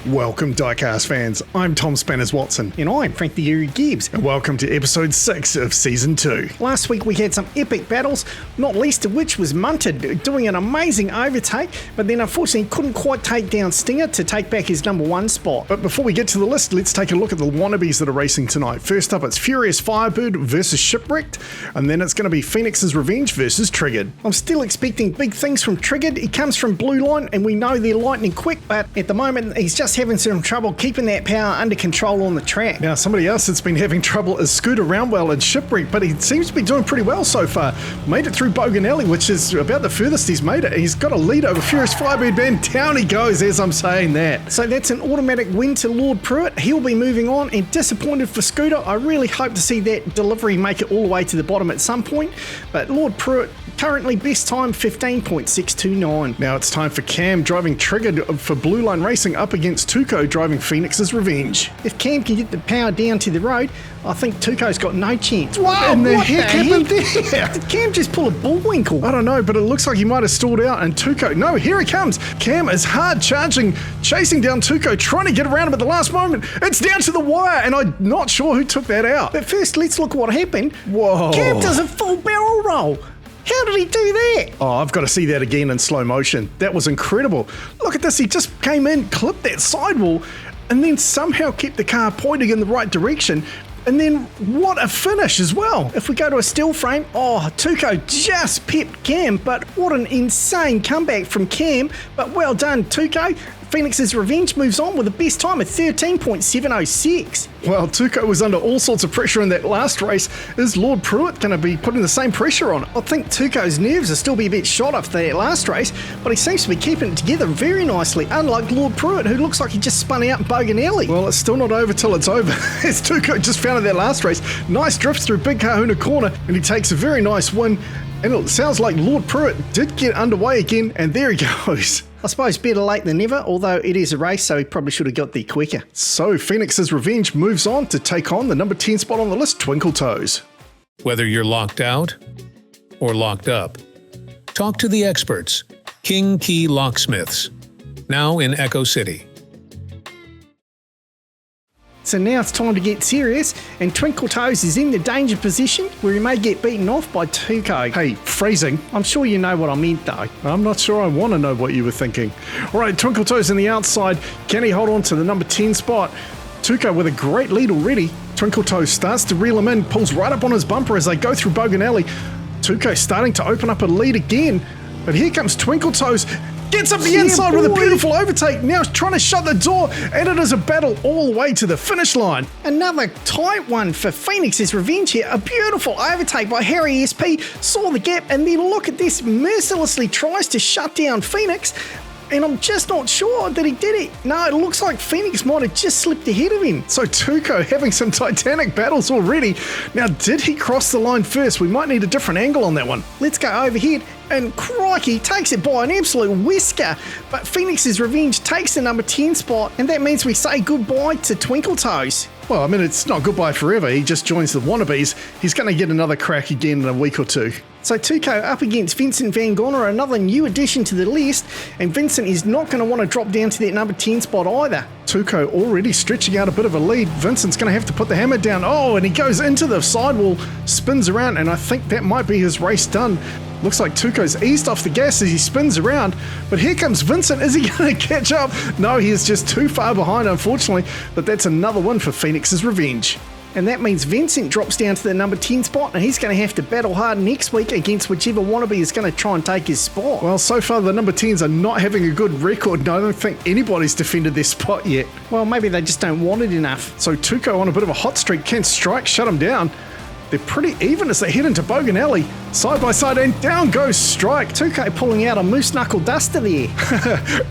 Welcome, Diecast fans. I'm Tom Spanners-Watson. And I'm Frank the Eerie Gibbs. And welcome to episode 6 of season 2. Last week we had some epic battles, not least of which was Munted doing an amazing overtake, but then unfortunately couldn't quite take down Stinger to take back his number 1 spot. But before we get to the list, let's take a look at the wannabes that are racing tonight. First up, it's Furious Firebird versus Shipwrecked, and then it's going to be Phoenix's Revenge versus Triggered. I'm still expecting big things from Triggered. He comes from Blue Line, and we know they're lightning quick, but at the moment he's just having some trouble keeping that power under control on the track. Now, somebody else that's been having trouble is Scooter Roundwell at Shipwreck, but he seems to be doing pretty well so far. Made it through Boganelli, which is about the furthest he's made it. He's got a lead over Furious Firebird, man. Down he goes as I'm saying that. So that's an automatic win to Lord Pruitt. He'll be moving on, and disappointed for Scooter. I really hope to see that delivery make it all the way to the bottom at some point, but Lord Pruitt currently best time 15.629. Now it's time for Cam driving Triggered for Blue Line Racing up against Tuco driving Phoenix's Revenge. If Cam can get the power down to the road, I think Tuco's got no chance. Wow, and the heck happened there? Did Cam just pull a bullwinkle? I don't know, but it looks like he might have stalled out, and Tuco, no, here he comes. Cam is hard charging, chasing down Tuco, trying to get around him at the last moment. It's down to the wire, and I'm not sure who took that out. But first, let's look what happened. Whoa. Cam does a full barrel roll. How did he do that? Oh, I've got to see that again in slow motion. That was incredible. Look at this. He just came in, clipped that sidewall, and then somehow kept the car pointing in the right direction. And then what a finish as well. If we go to a still frame, Tuco just pipped Cam, but what an insane comeback from Cam. But well done, Tuco. Phoenix's Revenge moves on with the best time of 13.706. Well, Tuco was under all sorts of pressure in that last race. Is Lord Pruitt going to be putting the same pressure on? I think Tuco's nerves will still be a bit shot after that last race, but he seems to be keeping it together very nicely, unlike Lord Pruitt, who looks like he just spun out in Boganelli. Well, it's still not over till it's over, as Tuco just found in that last race. Nice drift through Big Kahuna Corner, and he takes a very nice win. And it sounds like Lord Pruitt did get underway again, and there he goes. I suppose better late than never, although it is a race, so he probably should have got there quicker. So Phoenix's Revenge moves on to take on the number 10 spot on the list, Twinkle Toes. Whether you're locked out or locked up, talk to the experts, King Key Locksmiths, now in Echo City. So now it's time to get serious, and Twinkle Toes is in the danger position where he may get beaten off by Tuco. Hey, phrasing. I'm sure you know what I meant though. I'm not sure I want to know what you were thinking. All right, Twinkle Toes in the outside. Can he hold on to the number 10 spot? Tuco with a great lead already. Twinkle Toes starts to reel him in, pulls right up on his bumper as they go through Boganelli. Tuco starting to open up a lead again, but here comes Twinkle Toes. Gets up the inside with a beautiful overtake. Now he's trying to shut the door, and it is a battle all the way to the finish line. Another tight one for Phoenix's Revenge here. A beautiful overtake by Harry SP. Saw the gap, and then look at this. Mercilessly tries to shut down Phoenix. And I'm just not sure that he did it. No, it looks like Phoenix might have just slipped ahead of him. So Tuco having some titanic battles already. Now, did he cross the line first? We might need a different angle on that one. Let's go overhead. And crikey, takes it by an absolute whisker. But Phoenix's Revenge takes the number 10 spot, and that means we say goodbye to Twinkle Toes. Well, I mean, it's not goodbye forever. He just joins the wannabes. He's going to get another crack again in a week or two. So Tuco up against Vincent Van Goner, another new addition to the list, and Vincent is not going to want to drop down to that number 10 spot either. Tuco already stretching out a bit of a lead. Vincent's going to have to put the hammer down. Oh, and he goes into the sidewall, spins around, and I think that might be his race done. Looks like Tuco's eased off the gas as he spins around, but here comes Vincent. Is he going to catch up? No, he is just too far behind, unfortunately, but that's another win for Phoenix's Revenge. And that means Vincent drops down to the number 10 spot, and he's going to have to battle hard next week against whichever wannabe is going to try and take his spot. Well, so far the number 10s are not having a good record, and I don't think anybody's defended their spot yet. Well, maybe they just don't want it enough. So Tuco on a bit of a hot streak, can Strike shut him down. They're pretty even as they head into Boganelli. Side by side, and down goes Strike. Tuco pulling out a moose knuckle duster there.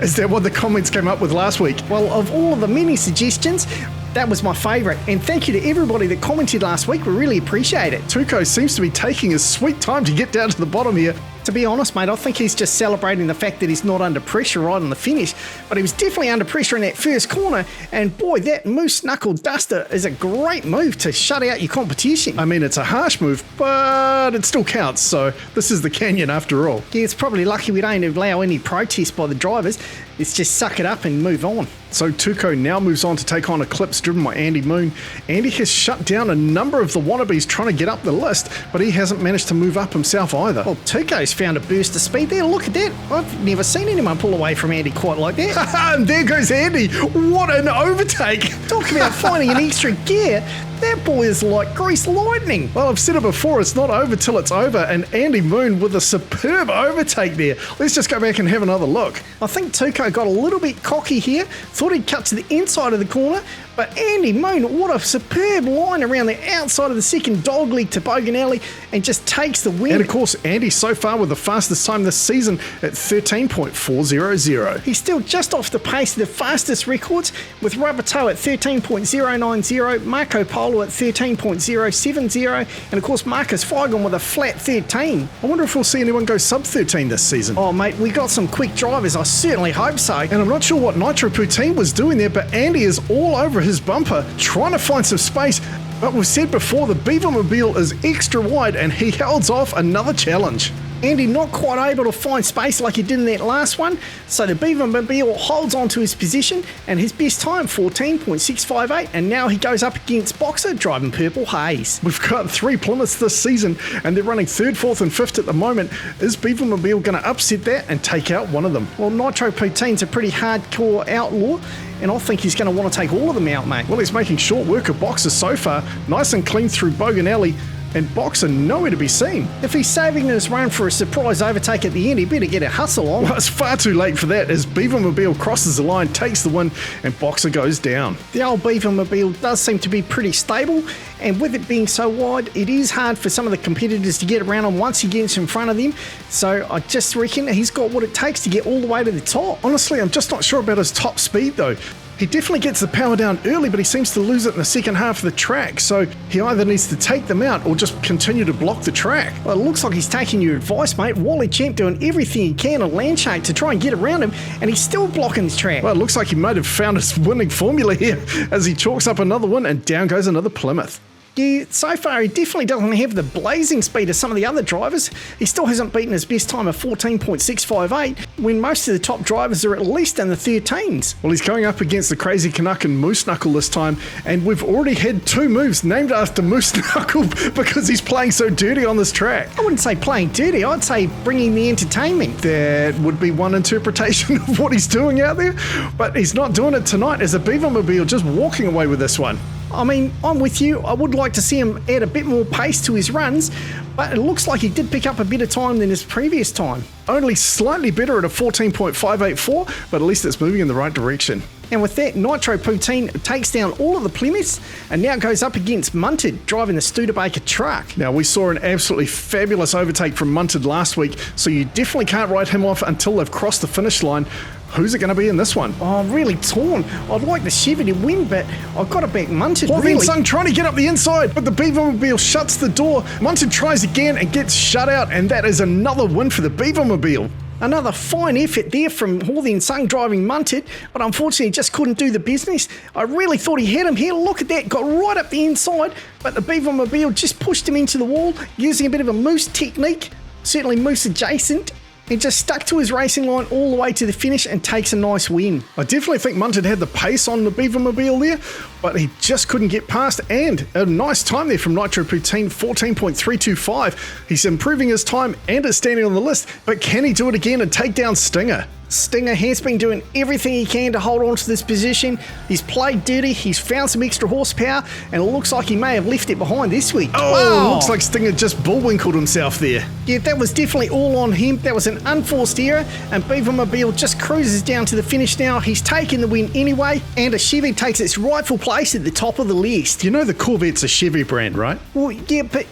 Is that what the comments came up with last week? Well, of all of the many suggestions, that was my favourite. And thank you to everybody that commented last week. We really appreciate it. Tuco seems to be taking his sweet time to get down to the bottom here. To be honest, mate, I think he's just celebrating the fact that he's not under pressure right on the finish, but he was definitely under pressure in that first corner, and boy, that moose knuckle duster is a great move to shut out your competition. I mean, it's a harsh move, but it still counts, so this is the Canyon after all. Yeah, it's probably lucky we don't allow any protest by the drivers. Let's just suck it up and move on. So Tuco now moves on to take on Eclipse, driven by Andy Moon. Andy has shut down a number of the wannabes trying to get up the list, but he hasn't managed to move up himself either. Well, Tuco's found a burst of speed there. Look at that. I've never seen anyone pull away from Andy quite like that. And there goes Andy. What an overtake. Talk about finding an extra gear. That boy is like grease lightning. Well, I've said it before, it's not over till it's over, and Andy Moon with a superb overtake there. Let's just go back and have another look. I think Tuco got a little bit cocky here, thought he'd cut to the inside of the corner, but Andy Moon, what a superb line around the outside of the second dogleg to Boganelli and just takes the win. And of course, Andy so far with the fastest time this season at 13.400. He's still just off the pace of the fastest records with Rubbertoe at 13.090, Marco Polo at 13.070, and of course Marcus Feigon with a flat 13. I wonder if we'll see anyone go sub 13 this season. Oh mate, we got some quick drivers, I certainly hope so. And I'm not sure what Nitro Poutine was doing there, but Andy is all over his bumper trying to find some space. But we've said before, the Beaver Mobile is extra wide and he holds off another challenge. Andy not quite able to find space like he did in that last one, so the Beaver Mobile holds on to his position and his best time 14.658, and now he goes up against Boxer driving Purple Haze. We've got 3 Plymouths this season and they're running 3rd, 4th and 5th at the moment. Is Beaver Mobile going to upset that and take out one of them? Well, Nitro Poutine's a pretty hardcore outlaw, and I think he's going to want to take all of them out, mate. Well, he's making short work of Boxer so far, nice and clean through Boganelli, and Boxer nowhere to be seen. If he's saving his run for a surprise overtake at the end, he better get a hustle on. Well, it's far too late for that as Beaver Mobile crosses the line, takes the win, and Boxer goes down. The old Beaver Mobile does seem to be pretty stable, and with it being so wide, it is hard for some of the competitors to get around him once he gets in front of them. So I just reckon he's got what it takes to get all the way to the top. Honestly, I'm just not sure about his top speed though. He definitely gets the power down early, but he seems to lose it in the second half of the track, so he either needs to take them out or just continue to block the track. Well, it looks like he's taking your advice, mate. Wally Champ doing everything he can on Landshape to try and get around him, and he's still blocking the track. Well, it looks like he might have found his winning formula here as he chalks up another win and down goes another Plymouth. Yeah, so far he definitely doesn't have the blazing speed of some of the other drivers. He still hasn't beaten his best time of 14.658 when most of the top drivers are at least in the 13s. Well, he's going up against the Crazy Canuck and Moose Knuckle this time, and we've already had 2 moves named after Moose Knuckle because he's playing so dirty on this track. I wouldn't say playing dirty, I'd say bringing the entertainment. That would be one interpretation of what he's doing out there, but he's not doing it tonight as the Beaver Mobile just walking away with this one. I mean, I'm with you. I would like to see him add a bit more pace to his runs, but it looks like he did pick up a bit of time than his previous time. Only slightly better at a 14.584, but at least it's moving in the right direction. And with that, Nitro Poutine takes down all of the Plymouths and now goes up against Munted, driving the Studebaker truck. Now, we saw an absolutely fabulous overtake from Munted last week, so you definitely can't write him off until they've crossed the finish line. Who's it going to be in this one? Oh, I'm really torn. I'd like the Chevy to win, but I've got to back Munted. Well, really. then Sung trying to get up the inside, but the Beaver Mobile shuts the door. Munted tries again and gets shut out, and that is another win for the Beaver Mobile. Another fine effort there from Hawthorne Sung driving Munted, but unfortunately just couldn't do the business. I really thought he had him here. Look at that, got right up the inside, but the Beaver Mobile just pushed him into the wall using a bit of a moose technique, certainly moose adjacent. He just stuck to his racing line all the way to the finish and takes a nice win. I definitely think Munted had the pace on the Beaver Mobile there, but he just couldn't get past, and a nice time there from Nitro Poutine, 14.325. He's improving his time and is standing on the list, but can he do it again and take down Stinger? Stinger has been doing everything he can to hold on to this position. He's played dirty, he's found some extra horsepower, and it looks like he may have left it behind this week. Oh, wow. Looks like Stinger just bullwinkled himself there. Yeah, that was definitely all on him. That was an unforced error, and Beaver Mobile just cruises down to the finish now. He's taken the win anyway, and a Chevy takes its rightful place at the top of the list. You know the Corvette's a Chevy brand, right? Well, yeah, but,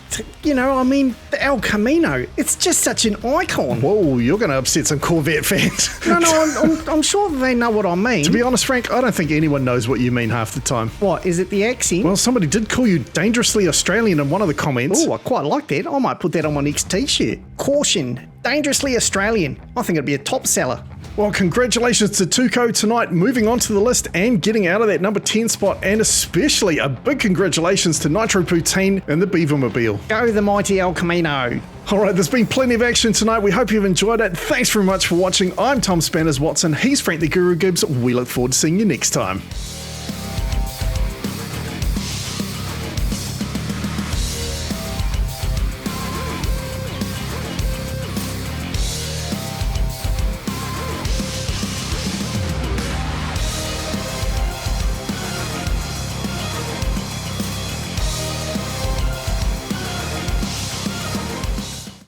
you know, I mean, the El Camino, it's just such an icon. Whoa, you're going to upset some Corvette fans. No, I'm sure they know what I mean. To be honest, Frank, I don't think anyone knows what you mean half the time. What, is it the accent? Well, somebody did call you dangerously Australian in one of the comments. Oh, I quite like that. I might put that on my next t-shirt. Caution, Dangerously Australian. I think it'd be a top seller. Well, congratulations to Tuco tonight, moving on to the list and getting out of that number 10 spot, and especially a big congratulations to Nitro Poutine and the Beaver Mobile. Go the mighty El Camino. Alright, there's been plenty of action tonight. We hope you've enjoyed it. Thanks very much for watching. I'm Tom Spanners Watson. He's Frank the Guru Gibbs. We look forward to seeing you next time.